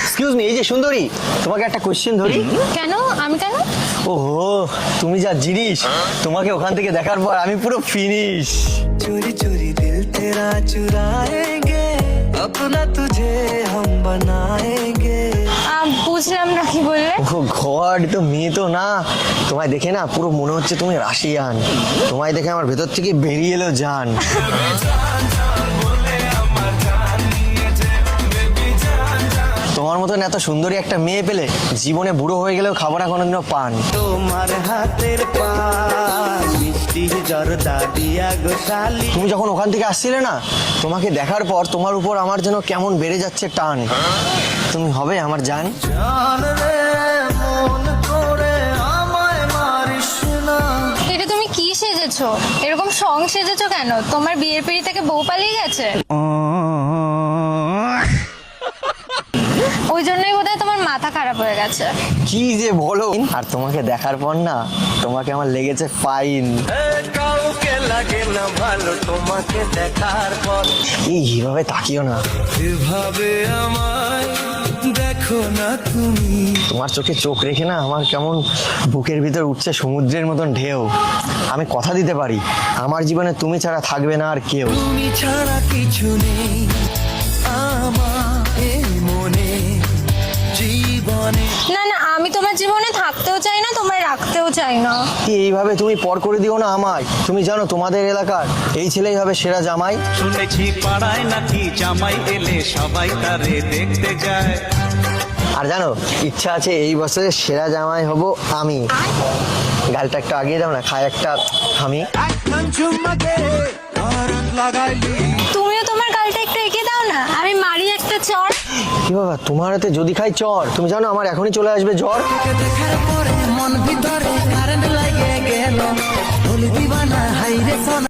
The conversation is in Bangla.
এক্সকিউজ মি, এই যে সুন্দরী, তোমাকে একটা কোশ্চেন ধরি। কেন? আমি কেন? ওহো, তুমি যা জিনিস, তোমাকে ওখান থেকে দেখার পর আমি পুরো ফিনিশ। चोरी चोरी दिल तेरा चुराएंगे अपना तुझे हम बनाएंगे। বুঝলাম না, কি বললে? ও গড, তো মেয়ে তো না, তোমায় দেখে না পুরো মনে হচ্ছে তুমি রাশিয়ান। তোমায় দেখে আমার ভেতর থেকে বেরিয়ে এলো জান। তোমার মতন এত সুন্দরী একটা মেয়ে পেলে জীবনে বুড়ো হয়ে গেলেও খাবো না কোনোদিনও পান। তোমার হাতের পান মিষ্টি জর্দা দিয়া গোশালি। তুমি যখন ওখান থেকে আসছিলে না, তোমাকে দেখার পর তোমার উপর আমার যেন কেমন বেড়ে যাচ্ছে টান। তুমি হবে আমার জান। জান রে মন করে আমায় মারিস না। এটা তুমি কি সেজেছো? এরকম সং সেজেছো কেন? তোমার বিয়ের পিড়ি থেকে বউ পালিয়ে গেছে? ওই জন্যই বোধহয় তোমার মাথা খারাপ হয়ে গেছে। কি যে বলো, আর তোমাকে দেখার পর না তোমাকে আমার লেগেছে ফাইন। কাউকে লাগে না ভালো তোমাকে দেখার পর। এইভাবে তাকিও না, এভাবে আমায় দেখো না তুমি। তোমার চোখে চোখ রেখে না আমার কেমন বুকের ভিতর উঠছে সমুদ্রের মতন ঢেউ। আমি কথা দিতে পারি, আমার জীবনে তুমি ছাড়া থাকবে না আর কেউ। তুমি ছাড়া কিছু নেই আমার এই মনে জীবনে। না না, আমি তোমার জীবনে থাকতেও চাই না, তোমায় রাখতেও চাই না। কি এইভাবে তুমি পর করে দিও না আমায়। তুমি জানো তোমাদের এলাকার এই ছেলেই হবে সেরা জামাই। শুনেছি পাড়ায় নাকি জামাই এলে সবাই তারে দেখতে যায়। আর জানো, ইচ্ছা আছে এই বছরের সেরা জামাই হব আমি। গালটা একটু আগিয়ে দাও না, খায় একটা আমি। তুমিও তোমার গালটা একটু এঁকে দাও না, আমি মারি একটা চড়। কি বাবা, তোমার হাতে যদি খাই চর, তুমি জানো আমার এখনই চলে আসবে জ্বর। দেখার পরে মন ভিতরে কারেন্ট লাগে গেল। হলি দিবানা হাইরে সোনা।